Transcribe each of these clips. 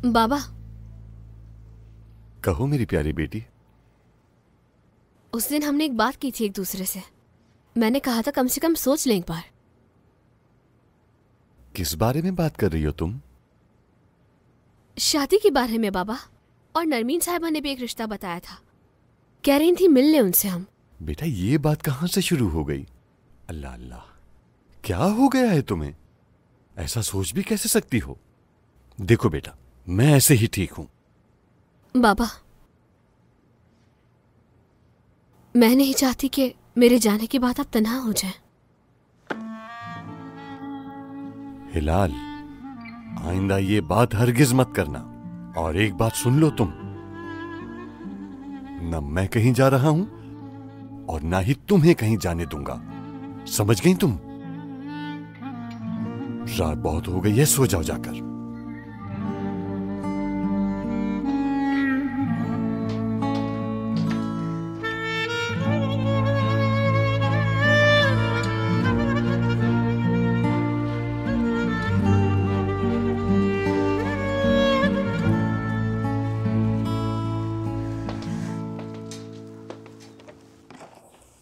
बाबा। कहो मेरी प्यारी बेटी। उस दिन हमने एक बात की थी एक दूसरे से। मैंने कहा था कम से कम सोच लें एक बार। किस बारे में बात कर रही हो तुम? शादी के बारे में बाबा। और नरमीन साहिबा ने भी एक रिश्ता बताया था। कह रही थी मिल ले उनसे हम। बेटा ये बात कहां से शुरू हो गई? अल्लाह अल्लाह, क्या हो गया है तुम्हें? ऐसा सोच भी कैसे सकती हो? देखो बेटा, मैं ऐसे ही ठीक हूं। बाबा, मैं नहीं चाहती कि मेरे जाने के बाद आप तन्हा हो जाएं। हिलाल, आइंदा ये बात हरगिज मत करना। और एक बात सुन लो तुम, न मैं कहीं जा रहा हूं और ना ही तुम्हें कहीं जाने दूंगा। समझ गई तुम? रात बहुत हो गई है, सो जाओ जाकर।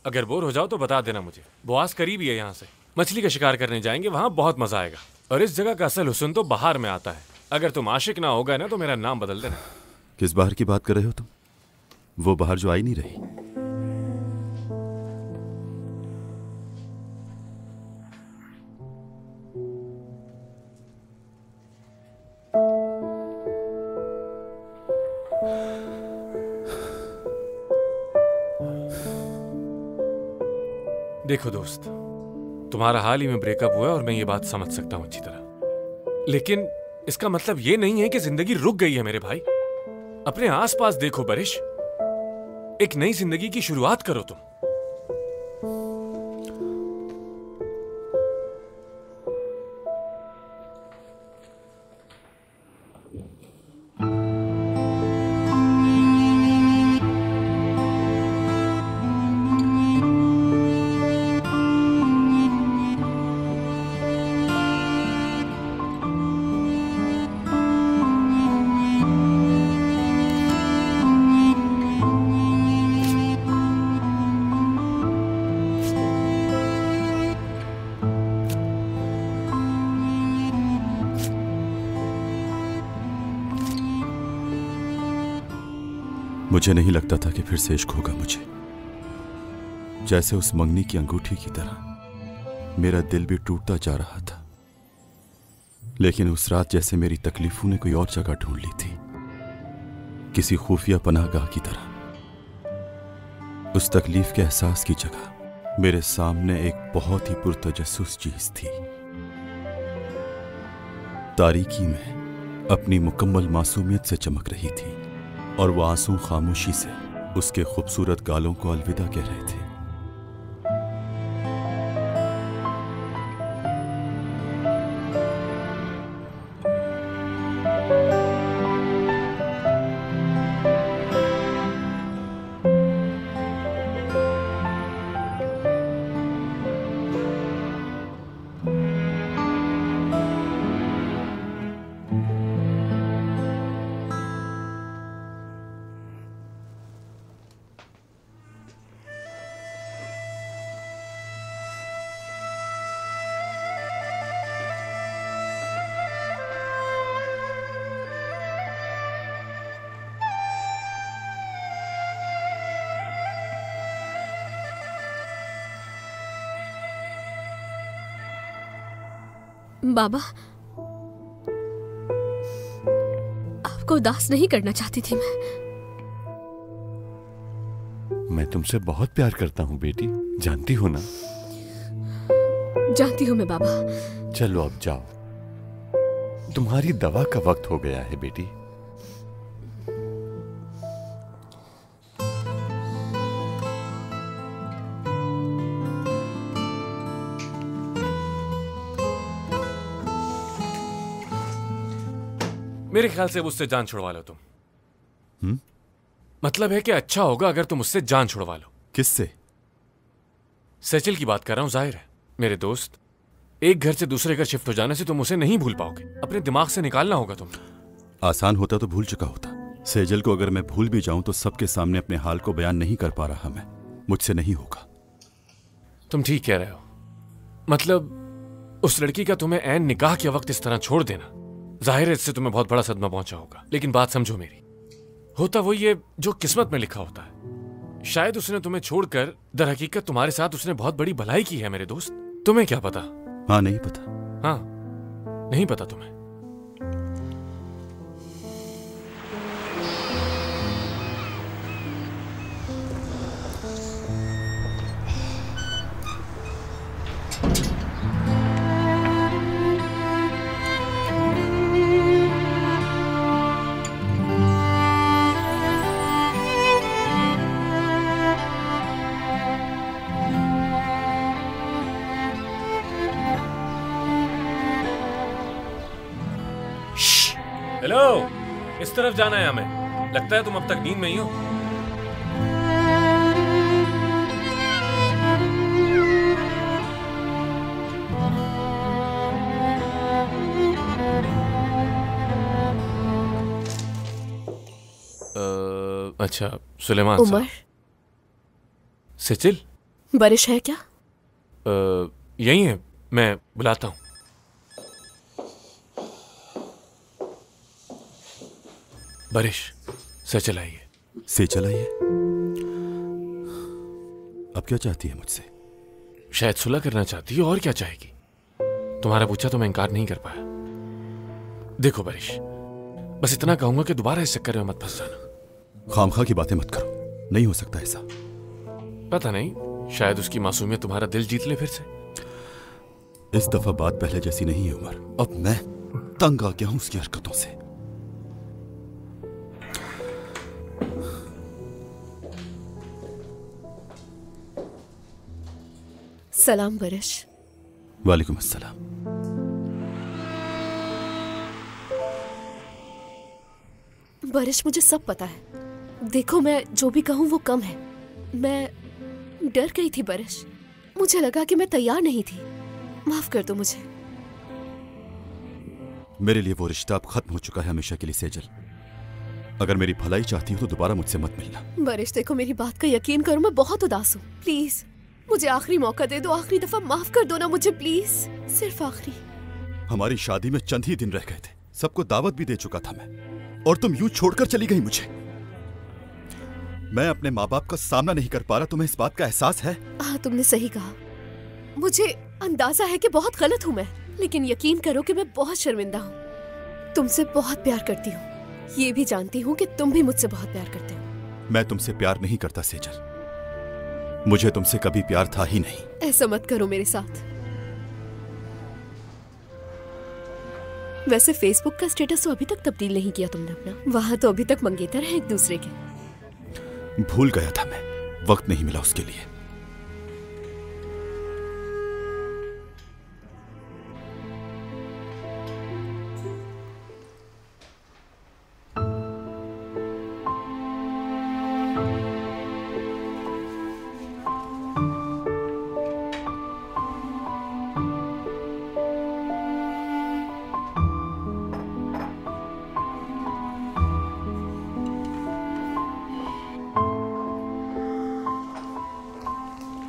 अगर बोर हो जाओ तो बता देना मुझे। बुआस करीब ही है यहाँ से। मछली का शिकार करने जाएंगे, वहां बहुत मजा आएगा। और इस जगह का असल हुस्न तो बाहर में आता है। अगर तुम आशिक ना हो गए ना तो मेरा नाम बदल देना। किस बाहर की बात कर रहे हो तुम? वो बाहर जो आई नहीं रही। देखो दोस्त, तुम्हारा हाल ही में ब्रेकअप हुआ है और मैं ये बात समझ सकता हूं अच्छी तरह। लेकिन इसका मतलब ये नहीं है कि जिंदगी रुक गई है मेरे भाई। अपने आसपास देखो बरिश, एक नई जिंदगी की शुरुआत करो तुम। मुझे नहीं लगता था कि फिर से इश्क होगा मुझे। जैसे उस मंगनी की अंगूठी की तरह मेरा दिल भी टूटता जा रहा था। लेकिन उस रात जैसे मेरी तकलीफों ने कोई और जगह ढूंढ ली थी, किसी खुफिया पनाहगाह की तरह। उस तकलीफ के एहसास की जगह मेरे सामने एक बहुत ही पुरतजस्सुस चीज थी। तारीकी में अपनी मुकम्मल मासूमियत से चमक रही थी और वो आंसू खामोशी से उसके खूबसूरत गालों को अलविदा कह रहे थे। बाबा, आपको उदास नहीं करना चाहती थी मैं तुमसे बहुत प्यार करता हूं बेटी, जानती हो ना? जानती हूं मैं बाबा। चलो अब जाओ, तुम्हारी दवा का वक्त हो गया है बेटी। मेरे ख्याल से उससे जान छुड़वा लो तुम। मतलब है कि अच्छा होगा अगर तुम उससे जान छुड़वा लो। किससे? सैचिल की बात कर रहा हूं। जाहिर है मेरे दोस्त, एक घर से दूसरे घर शिफ्ट हो जाने से तुम उसे नहीं भूल पाओगे। अपने दिमाग से निकालना होगा तुम्हें। आसान होता तो भूल चुका होता। सेजल को अगर मैं भूल भी जाऊं तो सबके सामने अपने हाल को बयान नहीं कर पा रहा मैं। मुझसे नहीं होगा। तुम ठीक कह रहे हो। मतलब उस लड़की का तुम्हें ऐन निकाह के वक्त इस तरह छोड़ देना, जाहिर है इससे तुम्हें बहुत बड़ा सदमा पहुंचा होगा। लेकिन बात समझो मेरी, होता वही है जो किस्मत में लिखा होता है। शायद उसने तुम्हें छोड़कर दर हकीकत तुम्हारे साथ उसने बहुत बड़ी भलाई की है मेरे दोस्त। तुम्हें क्या पता? हाँ, नहीं पता। हाँ, नहीं पता तुम्हें। हेलो, इस तरफ जाना है हमें। लगता है तुम अब तक नींद में ही हो। अच्छा, सुलेमान उमर, सेजिल बारिश है क्या? यही है, मैं बुलाता हूँ। बारिश, सेजल आई है। सेजल आई है? अब क्या चाहती है मुझसे? शायद सुलह करना चाहती है, और क्या चाहेगी? तुम्हारा पूछा तो मैं इनकार नहीं कर पाया। देखो बारिश, बस इतना कहूंगा कि दोबारा इस चक्कर में मत फंस जाना। खामखा की बातें मत करो, नहीं हो सकता ऐसा। पता नहीं, शायद उसकी मासूमियत तुम्हारा दिल जीत ले फिर से। इस दफा बात पहले जैसी नहीं है उमर। अब मैं तंग आ गया हूं उसकी हरकतों से। सलाम बारिश। वालेकुम अस्सलाम। बारिश, मुझे सब पता है। देखो, मैं जो भी कहूँ वो कम है। मैं डर गई थी बारिश। मुझे लगा कि मैं तैयार नहीं थी। माफ कर दो मुझे। मेरे लिए वो रिश्ता अब खत्म हो चुका है हमेशा के लिए सेजल। अगर मेरी भलाई चाहती हो तो दोबारा मुझसे मत मिलना। बारिश, देखो मेरी बात का यकीन करो, मैं बहुत उदास हूँ। प्लीज मुझे आखिरी मौका दे दो, आखिरी दफा माफ कर दो ना मुझे, प्लीज, सिर्फ आखिरी। हमारी शादी में चंद ही दिन रह गए थे, सबको दावत भी दे चुका था मैं, और तुम यूं छोड़कर चली गई मुझे। मैं अपने माँ बाप का सामना नहीं कर पा रहा, तुम्हें इस बात का एहसास है? हाँ, तुमने सही कहा। मुझे अंदाजा है कि बहुत गलत हूँ मैं, लेकिन यकीन करो कि मैं बहुत शर्मिंदा हूँ। तुमसे बहुत प्यार करती हूँ, ये भी जानती हूँ कि तुम भी मुझसे बहुत प्यार करते हो। मैं तुमसे प्यार नहीं करता सेजल, मुझे तुमसे कभी प्यार था ही नहीं। ऐसा मत करो मेरे साथ। वैसे फेसबुक का स्टेटस तो अभी तक तब्दील नहीं किया तुमने अपना, वहां तो अभी तक मंगेतर हैं एक दूसरे के। भूल गया था मैं, वक्त नहीं मिला उसके लिए।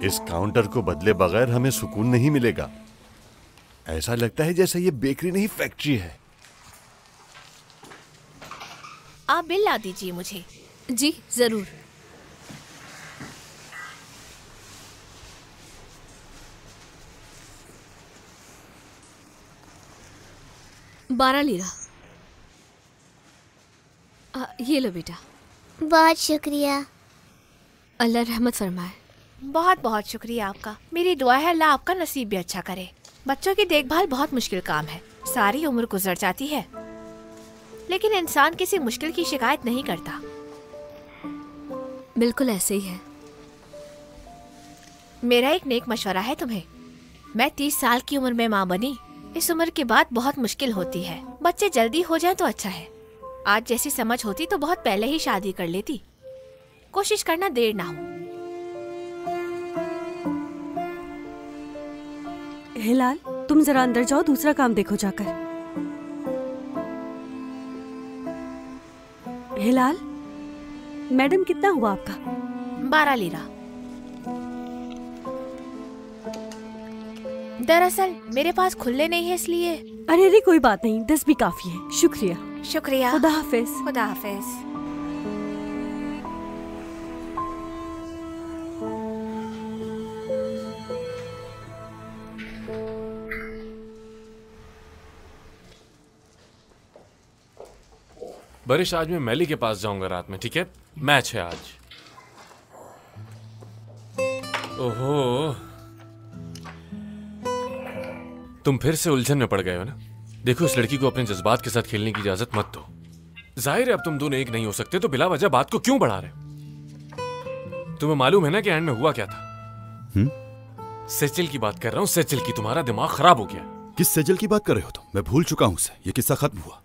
इस काउंटर को बदले बगैर हमें सुकून नहीं मिलेगा। ऐसा लगता है जैसे ये बेकरी नहीं फैक्ट्री है। आप बिल ला दीजिए मुझे। जी जरूर। बारह लीरा। ये लो बेटा। बहुत शुक्रिया। अल्लाह रहमत फरमाए। बहुत बहुत शुक्रिया आपका। मेरी दुआ है अल्लाह आपका नसीब भी अच्छा करे। बच्चों की देखभाल बहुत मुश्किल काम है, सारी उम्र गुजर जाती है, लेकिन इंसान किसी मुश्किल की शिकायत नहीं करता। बिल्कुल ऐसे ही है। मेरा एक नेक मशवरा है तुम्हें। मैं 30 साल की उम्र में माँ बनी। इस उम्र के बाद बहुत मुश्किल होती है। बच्चे जल्दी हो जाए तो अच्छा है। आज जैसी समझ होती तो बहुत पहले ही शादी कर लेती। कोशिश करना देर ना हो। हिलाल, तुम जरा अंदर जाओ, दूसरा काम देखो जाकर। हिलाल, मैडम कितना हुआ आपका? 12 लीरा। दरअसल मेरे पास खुले नहीं है इसलिए। अरे अरे कोई बात नहीं, 10 भी काफी है। शुक्रिया। शुक्रिया। खुदा हाफिज। खुदा हाफिज। बारिश, आज मैं मैली के पास जाऊंगा रात में, ठीक है? मैच है आज। ओहो, तुम फिर से उलझन में पड़ गए हो ना? देखो, इस लड़की को अपने जज्बात के साथ खेलने की इजाजत मत दो। जाहिर है अब तुम दोनों एक नहीं हो सकते, तो बिला वजह बात को क्यों बढ़ा रहे? तुम्हें मालूम है ना कि एंड में हुआ क्या था? सेचिल की बात कर रहा हूँ, सेचिल की। तुम्हारा दिमाग खराब हो गया। किस सेजल की बात कर रहे हो तुम? मैं भूल चुका हूं उसे। ये किस्सा खत्म हुआ।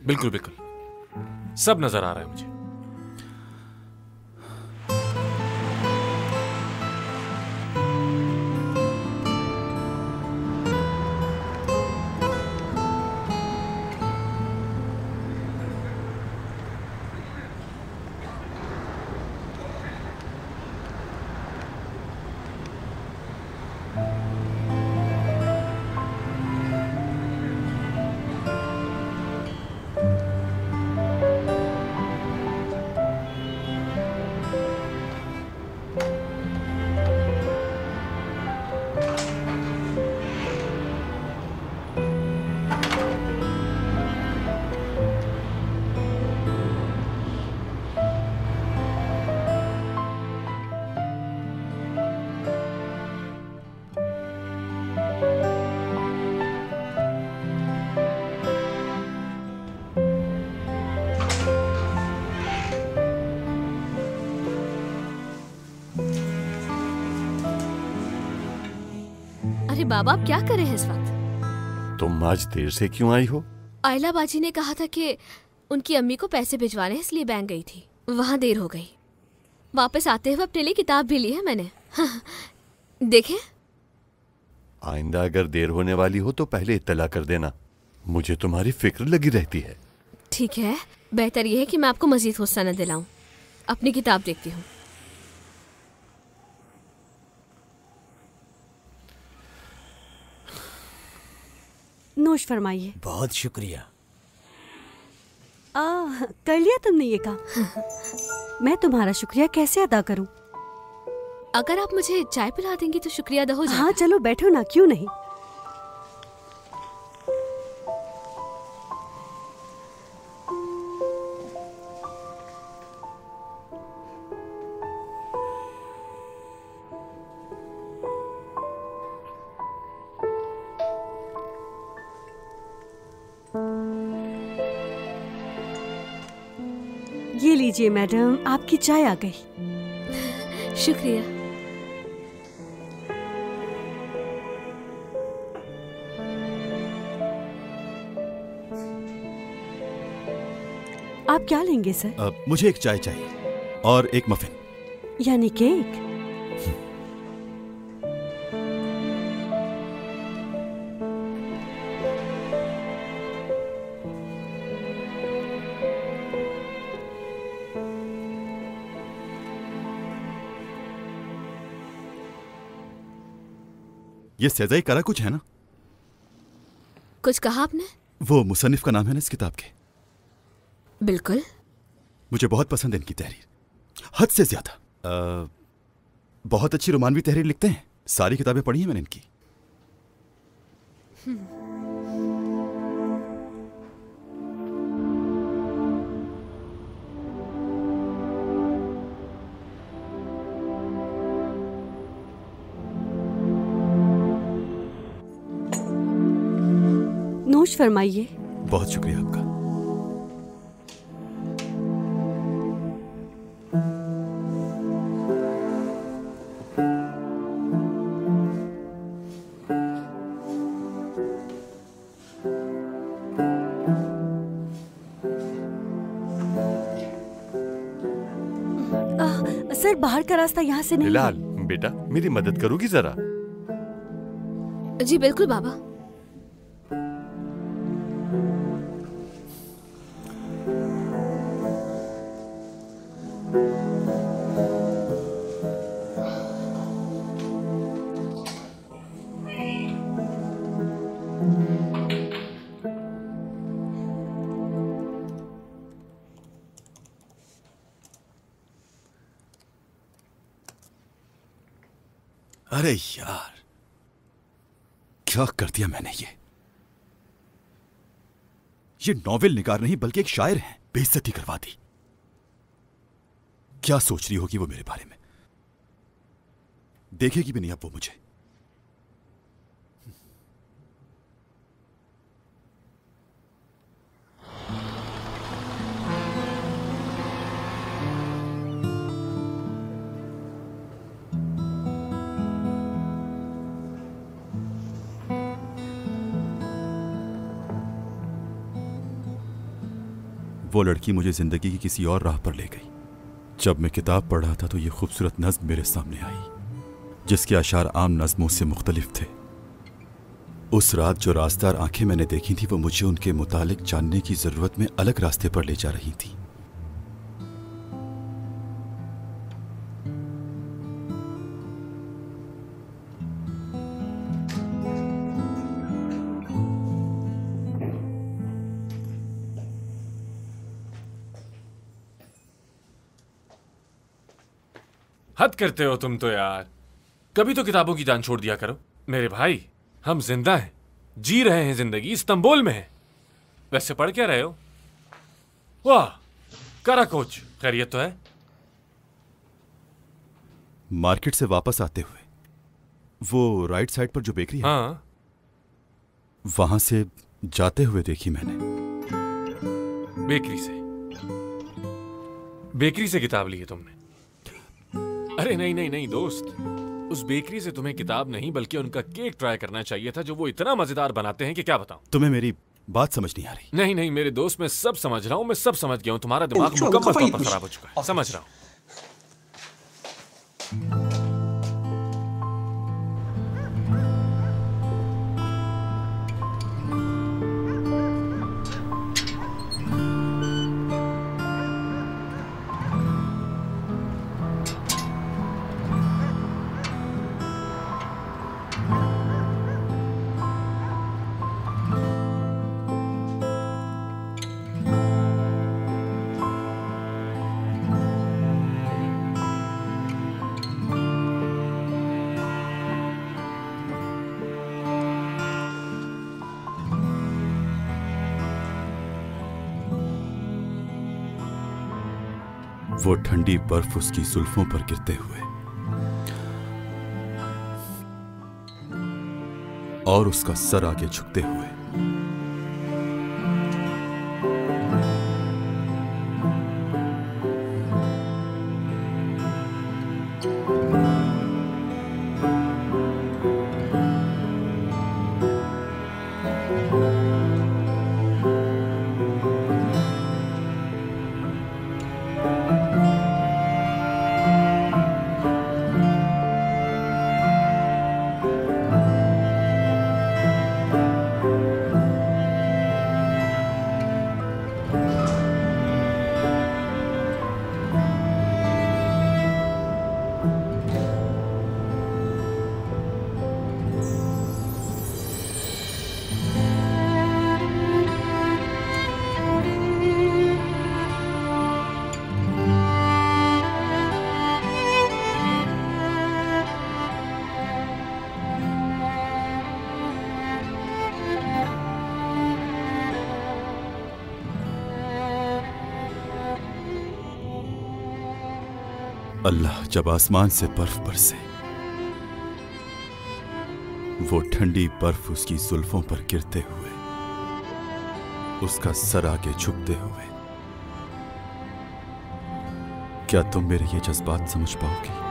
बिल्कुल बिल्कुल, सब नजर आ रहा है मुझे। अरे बाबा, आप क्या कर रहे हैं इस वक्त? तुम आज देर से क्यों आई हो? आयला बाजी ने कहा था कि उनकी अम्मी को पैसे भिजवाने हैं, इसलिए बैंक गई थी। वहाँ देर हो गई। वापस आते हुए अपने लिए किताब भी ली है मैंने। देखें। आइंदा अगर देर होने वाली हो तो पहले इत्तला कर देना। मुझे तुम्हारी फिक्र लगी रहती है। ठीक है, बेहतर यह है कि मैं आपको मजीद गुस्सा न दिलाऊं। अपनी किताब देखती हूँ। नोश फरमाइए। बहुत शुक्रिया। कर लिया तुमने ये काम? मैं तुम्हारा शुक्रिया कैसे अदा करूं? अगर आप मुझे चाय पिला देंगी तो शुक्रिया अदा हो जाएगा। हाँ चलो बैठो ना, क्यों नहीं। ये लीजिए मैडम, आपकी चाय आ गई। शुक्रिया। आप क्या लेंगे सर? मुझे एक चाय चाहिए और एक मफिन। यानी केक? ये सजाई करा कुछ है ना? कुछ कहा आपने? वो मुसन्निफ का नाम है ना इस किताब के? बिल्कुल। मुझे बहुत पसंद है इनकी तहरीर, हद से ज्यादा। बहुत अच्छी रोमानवी तहरीर लिखते हैं। सारी किताबें पढ़ी हैं मैंने इनकी। नोश फरमाइए। बहुत शुक्रिया आपका। सर बाहर का रास्ता यहाँ से नहीं। हिलाल बेटा, मेरी मदद करोगी जरा? जी बिल्कुल बाबा। अरे यार, क्या कर दिया मैंने ये नॉवेल निगार नहीं बल्कि एक शायर हैं, बेइज्जती करवा दी। क्या सोच रही होगी वो मेरे बारे में? देखेगी भी नहीं अब वो मुझे। वो लड़की मुझे जिंदगी की किसी और राह पर ले गई। जब मैं किताब पढ़ रहा था तो ये खूबसूरत नज्म मेरे सामने आई, जिसके अशार आम नज्मों से मुख्तलिफ थे। उस रात जो रास्तार आंखें मैंने देखी थी वो मुझे उनके मुतालिक जानने की जरूरत में अलग रास्ते पर ले जा रही थी। हद करते हो तुम तो यार, कभी तो किताबों की जान छोड़ दिया करो। मेरे भाई, हम जिंदा हैं, जी रहे हैं जिंदगी, इस्तांबुल में है। वैसे पढ़ क्या रहे हो? वाह, कराकोच, खैरियत तो है? मार्केट से वापस आते हुए वो राइट साइड पर जो बेकरी है, हाँ, वहां से जाते हुए देखी मैंने। बेकरी से किताब ली है तुमने? अरे नहीं नहीं नहीं दोस्त, उस बेकरी से तुम्हें किताब नहीं बल्कि उनका केक ट्राई करना चाहिए था, जो वो इतना मजेदार बनाते हैं कि क्या बताऊं। तुम्हें मेरी बात समझ नहीं आ रही? नहीं नहीं मेरे दोस्त, मैं सब समझ रहा हूं, मैं सब समझ गया हूं। तुम्हारा दिमाग मुकम्मल तौर पर खराब हो चुका है, समझ रहा हूं। वो ठंडी बर्फ उसकी जुल्फों पर गिरते हुए और उसका सर आगे झुकते हुए। अल्लाह जब आसमान से बर्फ बरसे, वो ठंडी बर्फ उसकी जुल्फों पर गिरते हुए, उसका सर आगे झुकते हुए। क्या तुम मेरे ये जज्बात समझ पाओगी?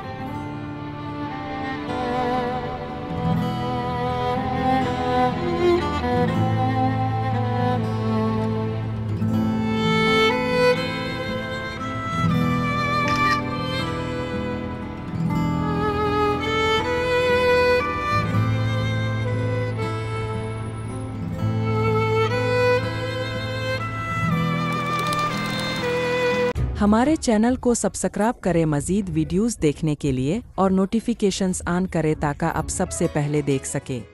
हमारे चैनल को सब्सक्राइब करें मज़ीद वीडियोस देखने के लिए और नोटिफिकेशंस ऑन करें ताकि आप सबसे पहले देख सकें।